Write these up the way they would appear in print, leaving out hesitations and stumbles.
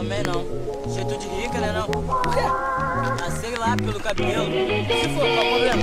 Também não. Jeito de rica, né não? Por quê? Ah, sei lá, pelo cabelo. Se for, qual o problema?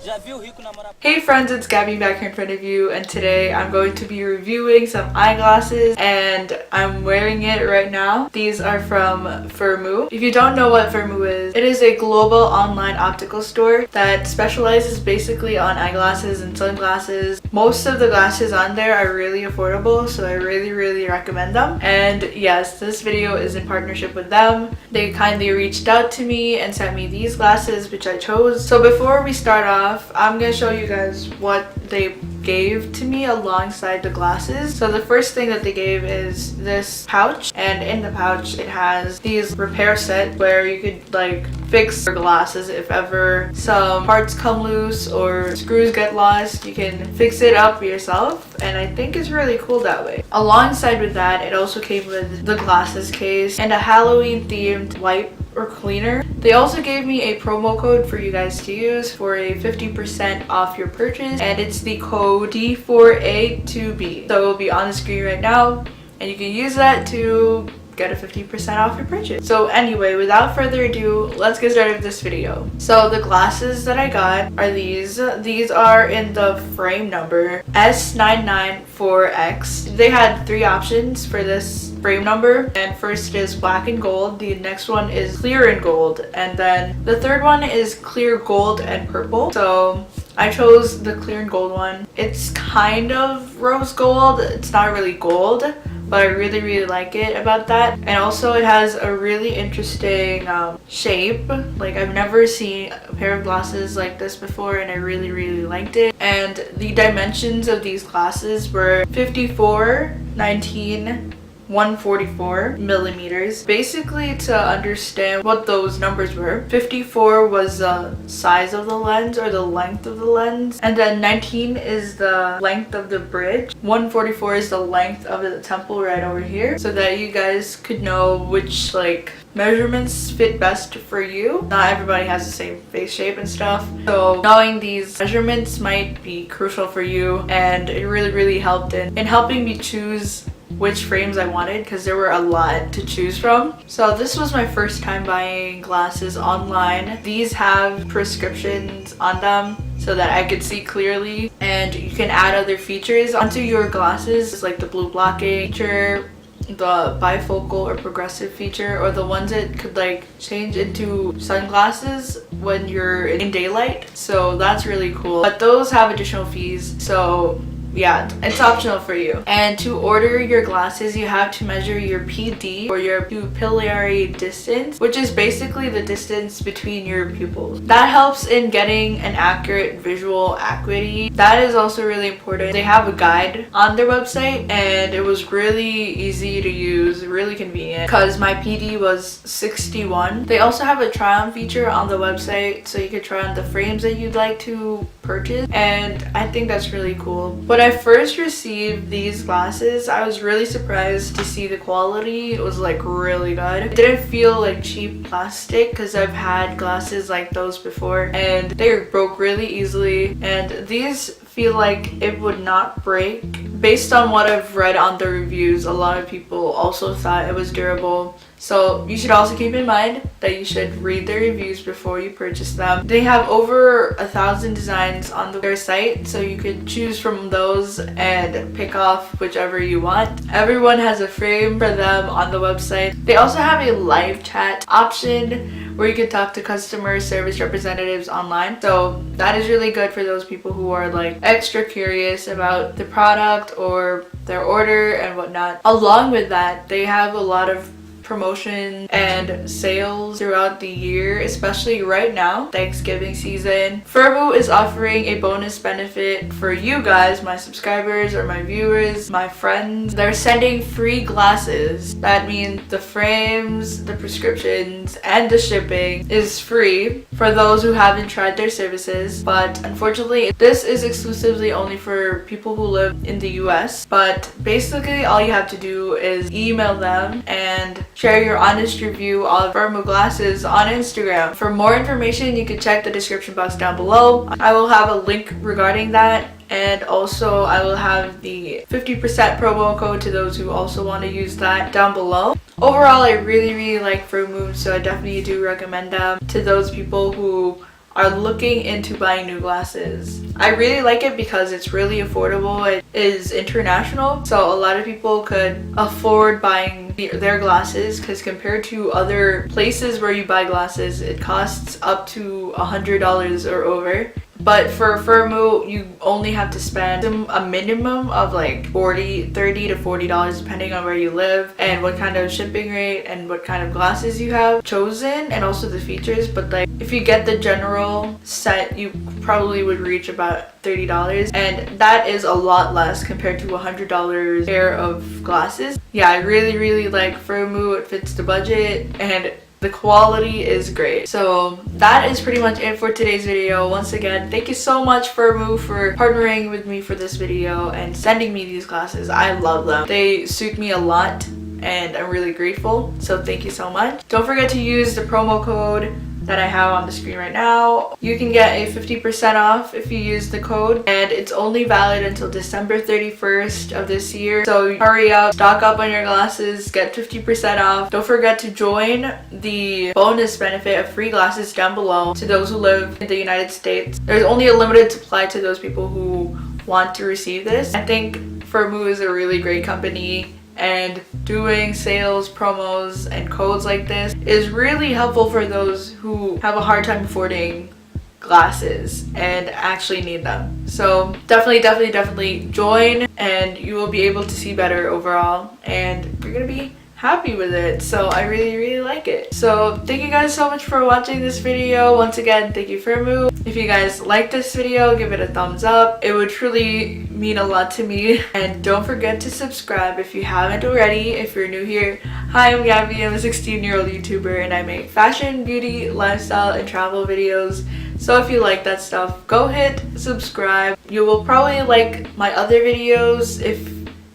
Já viu rico namorar? Hey friends, it's Gabby back here in front of you, and today I'm going to be reviewing some eyeglasses, and I'm wearing it right now. These are from Firmoo. If you don't know what Firmoo is, it is a global online optical store that specializes basically on eyeglasses and sunglasses. Most of the glasses on there are really affordable, so I really recommend them. And yes, this video is in partnership with them. They kindly reached out to me and sent me these glasses, which I chose. So before we start off, I'm gonna show you guys what they gave to me alongside the glasses. So the first thing that they gave is this pouch, and in the pouch it has these repair set where you could like fix your glasses if ever some parts come loose or screws get lost. You can fix it up yourself, and I think it's really cool that way. Alongside with that, it also came with the glasses case and a Halloween themed wipe or cleaner. They also gave me a promo code for you guys to use for a 50% off your purchase, and it's the code D4A2B. So it will be on the screen right now, and you can use that to get a 50% off your purchase. So anyway, without further ado, let's get started with this video. So the glasses that I got are these. These are in the frame number S994X. They had 3 options for this frame number, and first is black and gold, the next one is clear and gold, and then the third one is clear gold and purple. So I chose the clear and gold one. It's kind of rose gold, it's not really gold, but I really like it about that. And also it has a really interesting shape. Like, I've never seen a pair of glasses like this before, and I really liked it. And the dimensions of these glasses were 54, 19, 144 millimeters. Basically, to understand what those numbers were, 54 was the size of the lens or the length of the lens, and then 19 is the length of the bridge, 144 is the length of the temple right over here, so that you guys could know which like measurements fit best for you. Not everybody has the same face shape and stuff, so knowing these measurements might be crucial for you, and it really helped in helping me choose which frames I wanted, because there were a lot to choose from. So this was my first time buying glasses online. These have prescriptions on them so that I could see clearly, and you can add other features onto your glasses, like the blue blocking feature, the bifocal or progressive feature, or the ones that could like change into sunglasses when you're in daylight. So that's really cool, but those have additional fees, so yeah, it's optional for you. And to order your glasses, you have to measure your PD, or your pupillary distance, which is basically the distance between your pupils. That helps in getting an accurate visual acuity. That is also really important. They have a guide on their website, and it was really easy to use, really convenient, because my PD was 61. They also have a try-on feature on the website, so you could try on the frames that you'd like to purchase, and I think that's really cool. When I first received these glasses, I was really surprised to see the quality. It was like really good. It didn't feel like cheap plastic, because I've had glasses like those before and they broke really easily, and these feel like it would not break. Based on what I've read on the reviews, a lot of people also thought it was durable. So you should also keep in mind that you should read the reviews before you purchase them. They have over 1,000 designs on their site, so you could choose from those and pick off whichever you want. Everyone has a frame for them on the website. They also have a live chat option where you can talk to customer service representatives online. So that is really good for those people who are like extra curious about the product or their order and whatnot. Along with that, they have a lot of promotion and sales throughout the year, especially right now, Thanksgiving season. Firmoo is offering a bonus benefit for you guys, my subscribers or my viewers, my friends. They're sending free glasses. That means the frames, the prescriptions, and the shipping is free for those who haven't tried their services. But unfortunately, this is exclusively only for people who live in the US. But basically, all you have to do is email them and share your honest review of Firmoo glasses on Instagram. For more information, you can check the description box down below. I will have a link regarding that, And also I will have the 50% promo code to those who also want to use that down below. Overall, I really like Firmoo, so I definitely do recommend them to those people who are looking into buying new glasses. I really like it because it's really affordable. It is international, so a lot of people could afford buying their glasses, because compared to other places where you buy glasses, it costs up to $100 or over. But for Firmoo, you only have to spend a minimum of like $30 to $40 depending on where you live and what kind of shipping rate and what kind of glasses you have chosen, and also the features. But like if you get the general set, you probably would reach about $30, and that is a lot less compared to $100 pair of glasses. Yeah, I really like Firmoo. It fits the budget and the quality is great. So that is pretty much it for today's video. Once again, thank you so much Firmoo for partnering with me for this video and sending me these glasses. I love them. They suit me a lot and I'm really grateful. So thank you so much. Don't forget to use the promo code that I have on the screen right now. You can get a 50% off if you use the code, and it's only valid until December 31st of this year. So hurry up, stock up on your glasses, get 50% off. Don't forget to join the bonus benefit of free glasses down below to those who live in the United States. There's only a limited supply to those people who want to receive this. I think Firmoo is a really great company, and doing sales, promos, and codes like this is really helpful for those who have a hard time affording glasses and actually need them. So definitely join, and you will be able to see better overall, and you're gonna be happy with it. So I really like it. So thank you guys so much for watching this video. Once again, thank you Firmoo. If you guys like this video, give it a thumbs up. It would truly mean a lot to me. And don't forget to subscribe if you haven't already. If you're new here, hi, I'm Gabby. I'm a 16-year-old YouTuber and I make fashion, beauty, lifestyle, and travel videos. So if you like that stuff, go hit subscribe. You will probably like my other videos if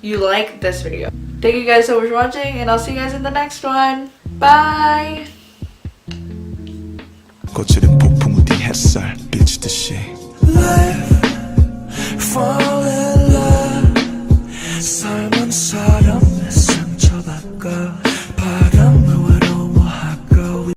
you like this video. Thank you guys so much for watching, and I'll see you guys in the next one. Bye! 거칠은 폭풍 우디 햇살 비치듯이 Life